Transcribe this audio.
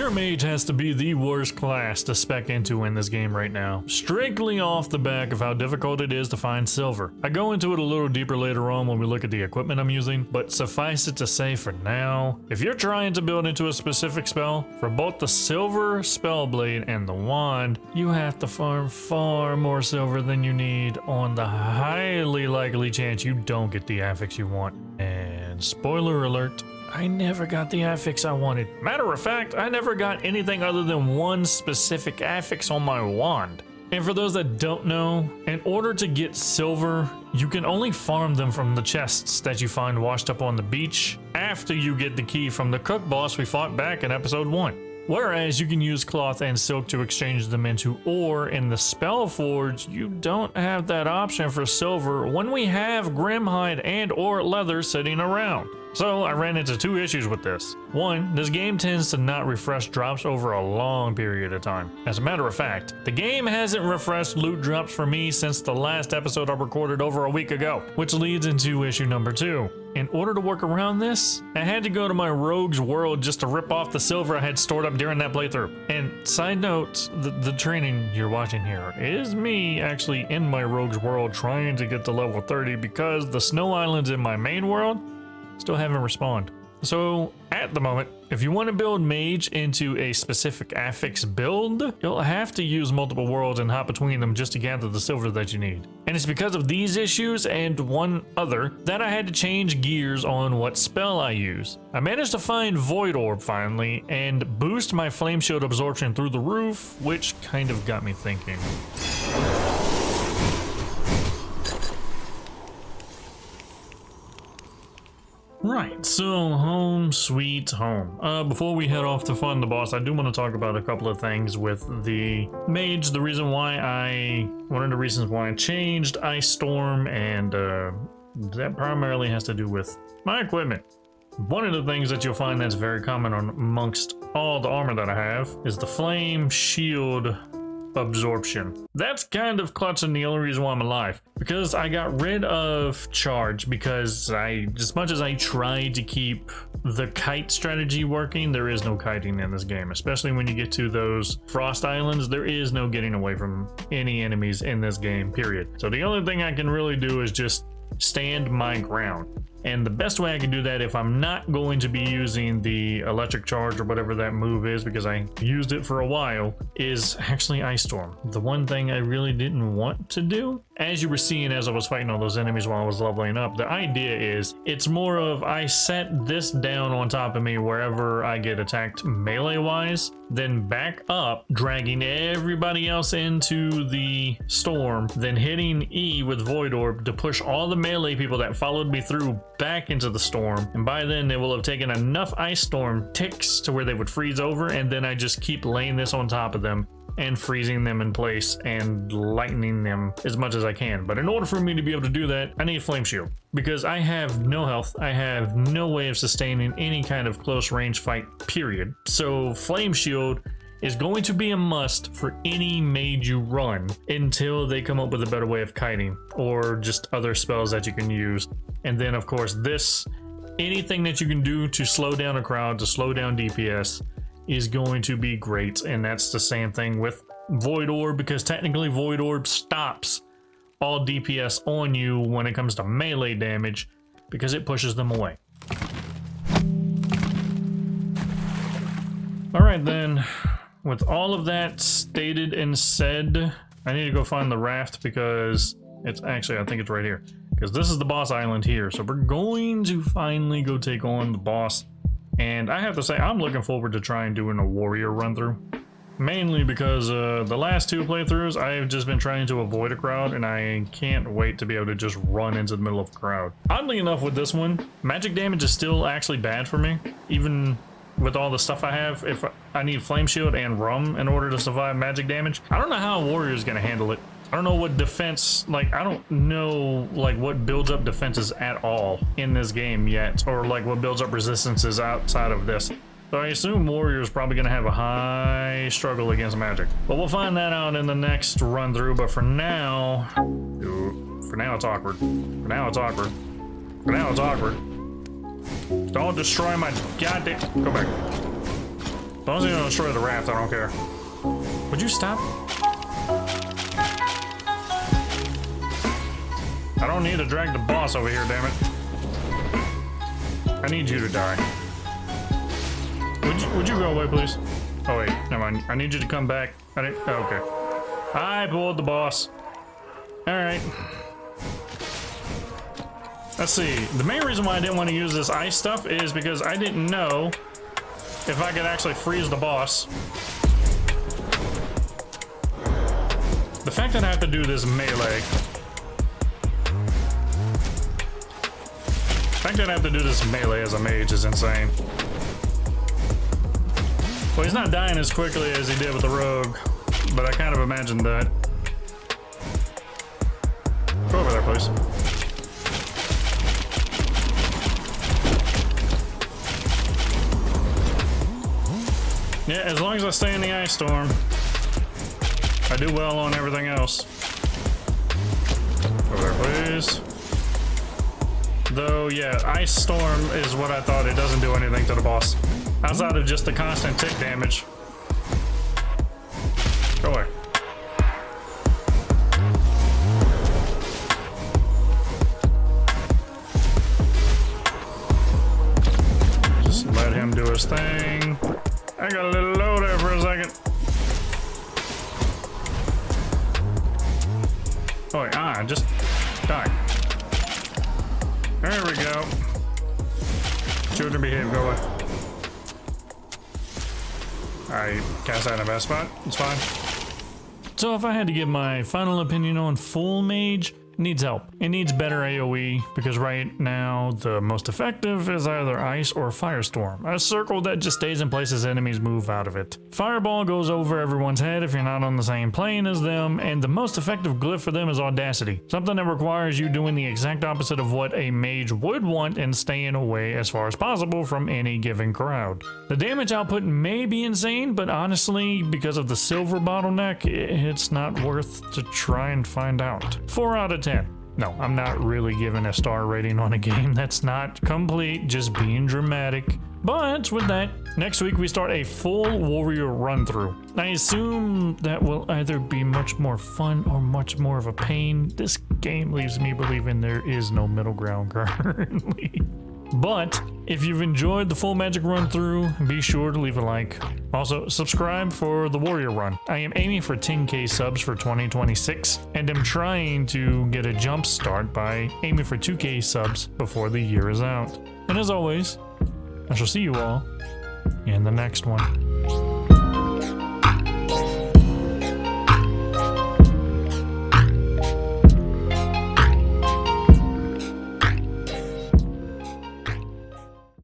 Pure Mage has to be the worst class to spec into in this game right now, strictly off the back of how difficult it is to find silver. I go into it a little deeper later on when we look at the equipment I'm using, but suffice it to say for now, if you're trying to build into a specific spell, for both the silver spell blade and the wand, you have to farm far more silver than you need on the highly likely chance you don't get the affix you want. And spoiler alert, I never got the affix I wanted. Matter of fact, I never got anything other than one specific affix on my wand. And for those that don't know, in order to get silver, you can only farm them from the chests that you find washed up on the beach after you get the key from the cook boss we fought back in episode 1. Whereas you can use cloth and silk to exchange them into ore in the spell forge, you don't have that option for silver when we have grimhide and or leather sitting around. So I ran into two issues with this. One, this game tends to not refresh drops over a long period of time. As a matter of fact, the game hasn't refreshed loot drops for me since the last episode I recorded over a week ago, which leads into issue number 2. In order to work around this, I had to go to my rogue's world just to rip off the silver I had stored up during that playthrough. And side note, the training you're watching here is me actually in my rogue's world trying to get to level 30 because the snow islands in my main world still haven't respawned. So at the moment, if you want to build Mage into a specific affix build, you'll have to use multiple worlds and hop between them just to gather the silver that you need. And it's because of these issues and one other that I had to change gears on what spell I use. I managed to find Void Orb finally and boost my Flame Shield absorption through the roof, which kind of got me thinking. Right, so home sweet home. Before we head off to find the boss, I do want to talk about a couple of things with the Mage. One of the reasons why I changed Ice Storm, and that primarily has to do with my equipment. One of the things that you'll find that's very common amongst all the armor that I have is the Flame Shield absorption. That's kind of clutch and the only reason why I'm alive, because I got rid of charge because as much as I tried to keep the kite strategy working, there is no kiting in this game, especially when you get to those frost islands. There is no getting away from any enemies in this game, period. So the only thing I can really do is just stand my ground. And the best way I can do that if I'm not going to be using the electric charge or whatever that move is, because I used it for a while, is actually Ice Storm. The one thing I really didn't want to do, as you were seeing as I was fighting all those enemies while I was leveling up, the idea is it's more of I set this down on top of me wherever I get attacked melee wise, then back up, dragging everybody else into the storm, then hitting E with Void Orb to push all the melee people that followed me through back into the storm. And by then they will have taken enough Ice Storm ticks to where they would freeze over, and then I just keep laying this on top of them and freezing them in place and lightning them as much as I can. But in order for me to be able to do that, I need Flame Shield, because I have no health. I have no way of sustaining any kind of close range fight, period. So Flame Shield is going to be a must for any mage you run until they come up with a better way of kiting or just other spells that you can use. And then of course anything that you can do to slow down a crowd, to slow down DPS, is going to be great. And that's the same thing with Void Orb, because technically Void Orb stops all DPS on you when it comes to melee damage, because it pushes them away. Alright then, with all of that stated and said, I need to go find the raft, because it's actually, I think it's right here, because this is the boss island here. So we're going to finally go take on the boss. And I have to say, I'm looking forward to trying doing a warrior run through, mainly because the last two playthroughs I've just been trying to avoid a crowd, and I can't wait to be able to just run into the middle of a crowd. Oddly enough, with this one, magic damage is still actually bad for me, even with all the stuff I have. If I need Flame Shield and Rum in order to survive magic damage, I don't know how a warrior is going to handle it. I don't know what defense, I don't know what builds up defenses at all in this game yet, or what builds up resistances outside of this. So I assume warrior is probably going to have a high struggle against magic, but we'll find that out in the next run through. But for now it's awkward. Don't destroy my goddamn, go back. As long as you don't destroy the raft, I don't care. Would you stop? I don't need to drag the boss over here, damn it. I need you to die. Would you go away, please? Oh wait, never mind. I need you to come back. Oh, okay. I pulled the boss. Alright. Let's see. The main reason why I didn't want to use this ice stuff is because I didn't know if I could actually freeze the boss. The fact that I have to do this melee. The fact that I have to do this melee as a mage is insane. Well, he's not dying as quickly as he did with the rogue, but I kind of imagined that. Go over there, please. Yeah, as long as I stay in the ice storm, I do well on everything else. Over there, please. Though, yeah, ice storm is what I thought. It doesn't do anything to the boss. Outside of just the constant tick damage. Go away. Just let him do his thing. I got a little low there for a second. Oh, wait, just die. There we go. Children behave, go away. I cast that in a bad spot. It's fine. So if I had to give my final opinion on full mage, it needs help. It needs better AoE because right now the most effective is either ice or firestorm, a circle that just stays in place as enemies move out of it. Fireball goes over everyone's head if you're not on the same plane as them, and the most effective glyph for them is audacity, something that requires you doing the exact opposite of what a mage would want and staying away as far as possible from any given crowd. The damage output may be insane, but honestly, because of the silver bottleneck, it's not worth to try and find out. 4 out of 10. No, I'm not really giving a star rating on a game that's not complete, just being dramatic. But with that, next week we start a full warrior run through. I assume that will either be much more fun or much more of a pain. This game leaves me believing there is no middle ground currently. But if you've enjoyed the full magic run through, be sure to leave a like. Also, subscribe for the warrior run. I am aiming for 10k subs for 2026, and I'm trying to get a jump start by aiming for 2k subs before the year is out. And as always, I shall see you all in the next one.